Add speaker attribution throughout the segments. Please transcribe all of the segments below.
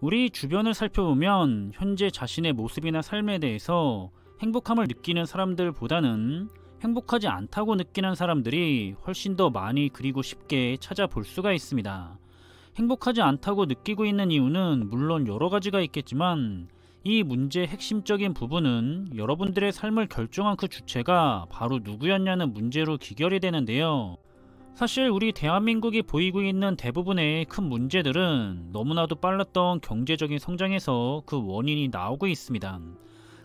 Speaker 1: 우리 주변을 살펴보면 현재 자신의 모습이나 삶에 대해서 행복함을 느끼는 사람들보다는 행복하지 않다고 느끼는 사람들이 훨씬 더 많이 그리고 쉽게 찾아볼 수가 있습니다. 행복하지 않다고 느끼고 있는 이유는 물론 여러 가지가 있겠지만 이 문제의 핵심적인 부분은 여러분들의 삶을 결정한 그 주체가 바로 누구였냐는 문제로 귀결이 되는데요. 사실 우리 대한민국이 보이고 있는 대부분의 큰 문제들은 너무나도 빨랐던 경제적인 성장에서 그 원인이 나오고 있습니다.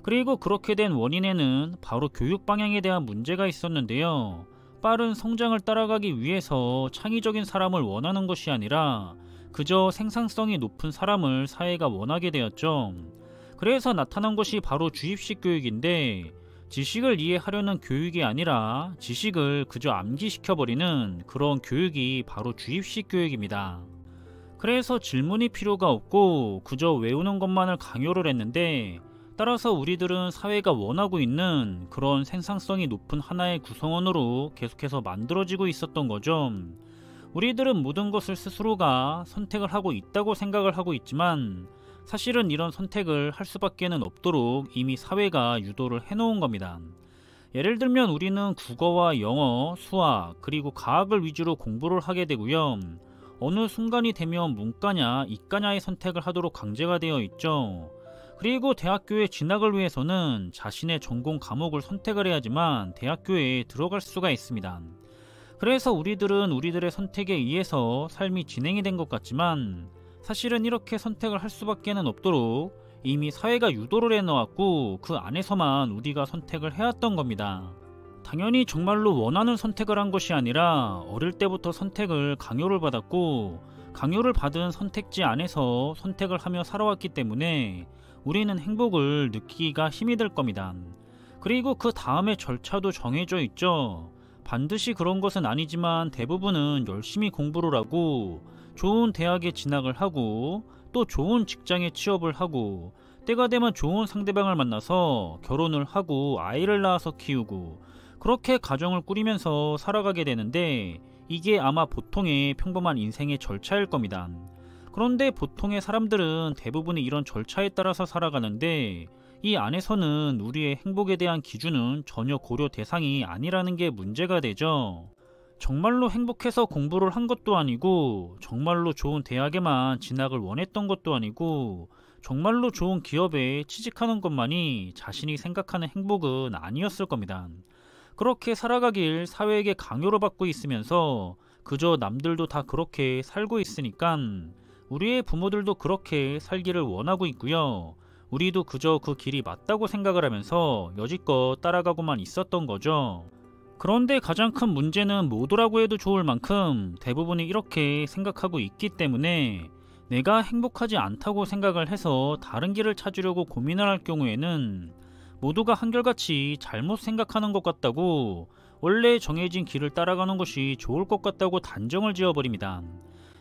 Speaker 1: 그리고 그렇게 된 원인에는 바로 교육 방향에 대한 문제가 있었는데요. 빠른 성장을 따라가기 위해서 창의적인 사람을 원하는 것이 아니라 그저 생산성이 높은 사람을 사회가 원하게 되었죠. 그래서 나타난 것이 바로 주입식 교육인데, 지식을 이해하려는 교육이 아니라 지식을 그저 암기시켜버리는 그런 교육이 바로 주입식 교육입니다. 그래서 질문이 필요가 없고 그저 외우는 것만을 강요를 했는데, 따라서 우리들은 사회가 원하고 있는 그런 생산성이 높은 하나의 구성원으로 계속해서 만들어지고 있었던 거죠. 우리들은 모든 것을 스스로가 선택을 하고 있다고 생각을 하고 있지만 사실은 이런 선택을 할 수밖에는 없도록 이미 사회가 유도를 해놓은 겁니다. 예를 들면 우리는 국어와 영어, 수학, 그리고 과학을 위주로 공부를 하게 되고요. 어느 순간이 되면 문과냐 이과냐의 선택을 하도록 강제가 되어 있죠. 그리고 대학교에 진학을 위해서는 자신의 전공 과목을 선택을 해야지만 대학교에 들어갈 수가 있습니다. 그래서 우리들은 우리들의 선택에 의해서 삶이 진행이 된 것 같지만 사실은 이렇게 선택을 할 수밖에는 없도록 이미 사회가 유도를 해놓았고 그 안에서만 우리가 선택을 해왔던 겁니다. 당연히 정말로 원하는 선택을 한 것이 아니라 어릴 때부터 선택을 강요를 받았고 강요를 받은 선택지 안에서 선택을 하며 살아왔기 때문에 우리는 행복을 느끼기가 힘이 들 겁니다. 그리고 그 다음에 절차도 정해져 있죠. 반드시 그런 것은 아니지만 대부분은 열심히 공부를 하고 좋은 대학에 진학을 하고 또 좋은 직장에 취업을 하고 때가 되면 좋은 상대방을 만나서 결혼을 하고 아이를 낳아서 키우고 그렇게 가정을 꾸리면서 살아가게 되는데, 이게 아마 보통의 평범한 인생의 절차일 겁니다. 그런데 보통의 사람들은 대부분이 이런 절차에 따라서 살아가는데 이 안에서는 우리의 행복에 대한 기준은 전혀 고려 대상이 아니라는 게 문제가 되죠. 정말로 행복해서 공부를 한 것도 아니고 정말로 좋은 대학에만 진학을 원했던 것도 아니고 정말로 좋은 기업에 취직하는 것만이 자신이 생각하는 행복은 아니었을 겁니다. 그렇게 살아가길 사회에게 강요를 받고 있으면서 그저 남들도 다 그렇게 살고 있으니까 우리의 부모들도 그렇게 살기를 원하고 있고요. 우리도 그저 그 길이 맞다고 생각을 하면서 여지껏 따라가고만 있었던 거죠. 그런데 가장 큰 문제는 모두라고 해도 좋을 만큼 대부분이 이렇게 생각하고 있기 때문에 내가 행복하지 않다고 생각을 해서 다른 길을 찾으려고 고민을 할 경우에는 모두가 한결같이 잘못 생각하는 것 같다고, 원래 정해진 길을 따라가는 것이 좋을 것 같다고 단정을 지어버립니다.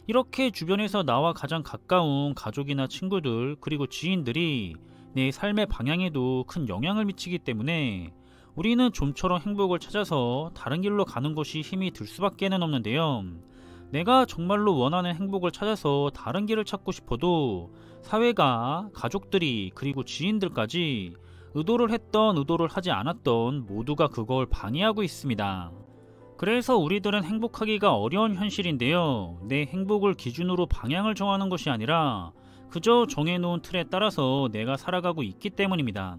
Speaker 1: 이렇게 주변에서 나와 가장 가까운 가족이나 친구들 그리고 지인들이 내 삶의 방향에도 큰 영향을 미치기 때문에 우리는 좀처럼 행복을 찾아서 다른 길로 가는 것이 힘이 들 수밖에는 없는데요. 내가 정말로 원하는 행복을 찾아서 다른 길을 찾고 싶어도 사회가, 가족들이, 그리고 지인들까지 의도를 했던 의도를 하지 않았던 모두가 그걸 방해하고 있습니다. 그래서 우리들은 행복하기가 어려운 현실인데요. 내 행복을 기준으로 방향을 정하는 것이 아니라 그저 정해놓은 틀에 따라서 내가 살아가고 있기 때문입니다.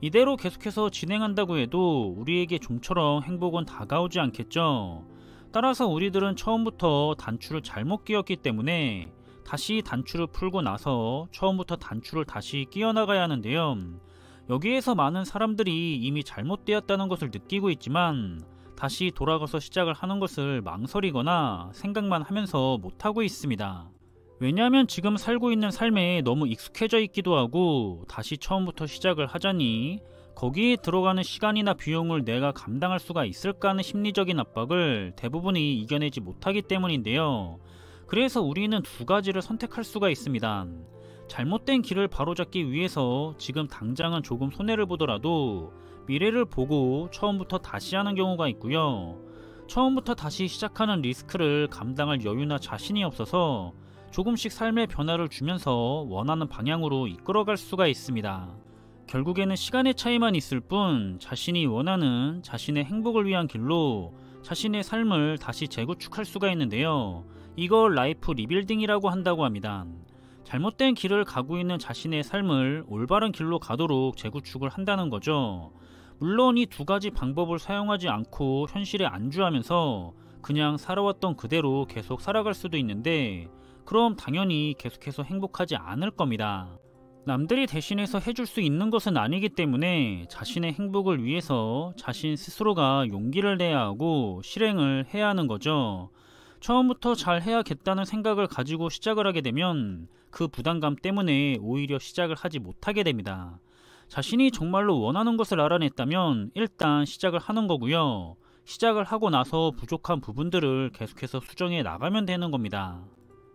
Speaker 1: 이대로 계속해서 진행한다고 해도 우리에게 좀처럼 행복은 다가오지 않겠죠. 따라서 우리들은 처음부터 단추를 잘못 끼웠기 때문에 다시 단추를 풀고 나서 처음부터 단추를 다시 끼워나가야 하는데요. 여기에서 많은 사람들이 이미 잘못되었다는 것을 느끼고 있지만 다시 돌아가서 시작을 하는 것을 망설이거나 생각만 하면서 못하고 있습니다. 왜냐하면 지금 살고 있는 삶에 너무 익숙해져 있기도 하고 다시 처음부터 시작을 하자니 거기에 들어가는 시간이나 비용을 내가 감당할 수가 있을까 하는 심리적인 압박을 대부분이 이겨내지 못하기 때문인데요. 그래서 우리는 두 가지를 선택할 수가 있습니다. 잘못된 길을 바로잡기 위해서 지금 당장은 조금 손해를 보더라도 미래를 보고 처음부터 다시 하는 경우가 있고요. 처음부터 다시 시작하는 리스크를 감당할 여유나 자신이 없어서 조금씩 삶의 변화를 주면서 원하는 방향으로 이끌어갈 수가 있습니다. 결국에는 시간의 차이만 있을 뿐 자신이 원하는 자신의 행복을 위한 길로 자신의 삶을 다시 재구축할 수가 있는데요. 이걸 라이프 리빌딩이라고 한다고 합니다. 잘못된 길을 가고 있는 자신의 삶을 올바른 길로 가도록 재구축을 한다는 거죠. 물론 이 두 가지 방법을 사용하지 않고 현실에 안주하면서 그냥 살아왔던 그대로 계속 살아갈 수도 있는데, 그럼 당연히 계속해서 행복하지 않을 겁니다. 남들이 대신해서 해줄 수 있는 것은 아니기 때문에 자신의 행복을 위해서 자신 스스로가 용기를 내야 하고 실행을 해야 하는 거죠. 처음부터 잘 해야겠다는 생각을 가지고 시작을 하게 되면 그 부담감 때문에 오히려 시작을 하지 못하게 됩니다. 자신이 정말로 원하는 것을 알아냈다면 일단 시작을 하는 거고요. 시작을 하고 나서 부족한 부분들을 계속해서 수정해 나가면 되는 겁니다.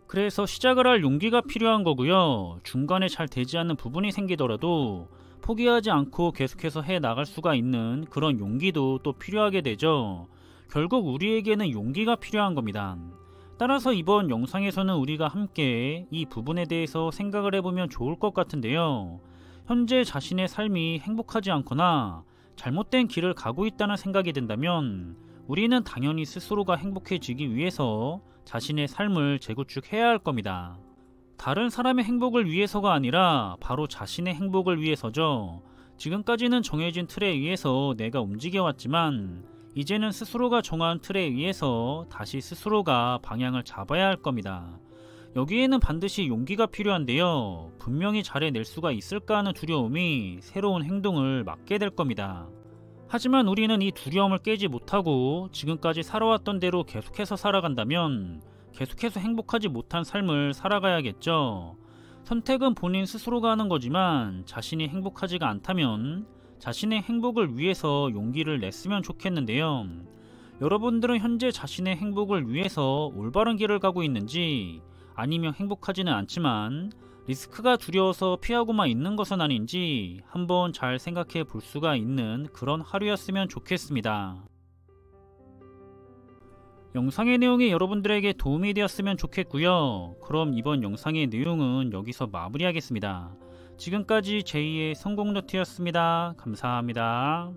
Speaker 1: 그래서 시작을 할 용기가 필요한 거고요. 중간에 잘 되지 않는 부분이 생기더라도 포기하지 않고 계속해서 해 나갈 수가 있는 그런 용기도 또 필요하게 되죠. 결국 우리에게는 용기가 필요한 겁니다. 따라서 이번 영상에서는 우리가 함께 이 부분에 대해서 생각을 해보면 좋을 것 같은데요. 현재 자신의 삶이 행복하지 않거나 잘못된 길을 가고 있다는 생각이 든다면 우리는 당연히 스스로가 행복해지기 위해서 자신의 삶을 재구축해야 할 겁니다. 다른 사람의 행복을 위해서가 아니라 바로 자신의 행복을 위해서죠. 지금까지는 정해진 틀에 의해서 내가 움직여왔지만 이제는 스스로가 정한 틀에 의해서 다시 스스로가 방향을 잡아야 할 겁니다. 여기에는 반드시 용기가 필요한데요. 분명히 잘해낼 수가 있을까 하는 두려움이 새로운 행동을 막게 될 겁니다. 하지만 우리는 이 두려움을 깨지 못하고 지금까지 살아왔던 대로 계속해서 살아간다면 계속해서 행복하지 못한 삶을 살아가야겠죠. 선택은 본인 스스로가 하는 거지만 자신이 행복하지가 않다면 자신의 행복을 위해서 용기를 냈으면 좋겠는데요. 여러분들은 현재 자신의 행복을 위해서 올바른 길을 가고 있는지, 아니면 행복하지는 않지만 리스크가 두려워서 피하고만 있는 것은 아닌지 한번 잘 생각해 볼 수가 있는 그런 하루였으면 좋겠습니다. 영상의 내용이 여러분들에게 도움이 되었으면 좋겠고요. 그럼 이번 영상의 내용은 여기서 마무리하겠습니다. 지금까지 제2의 성공노트였습니다. 감사합니다.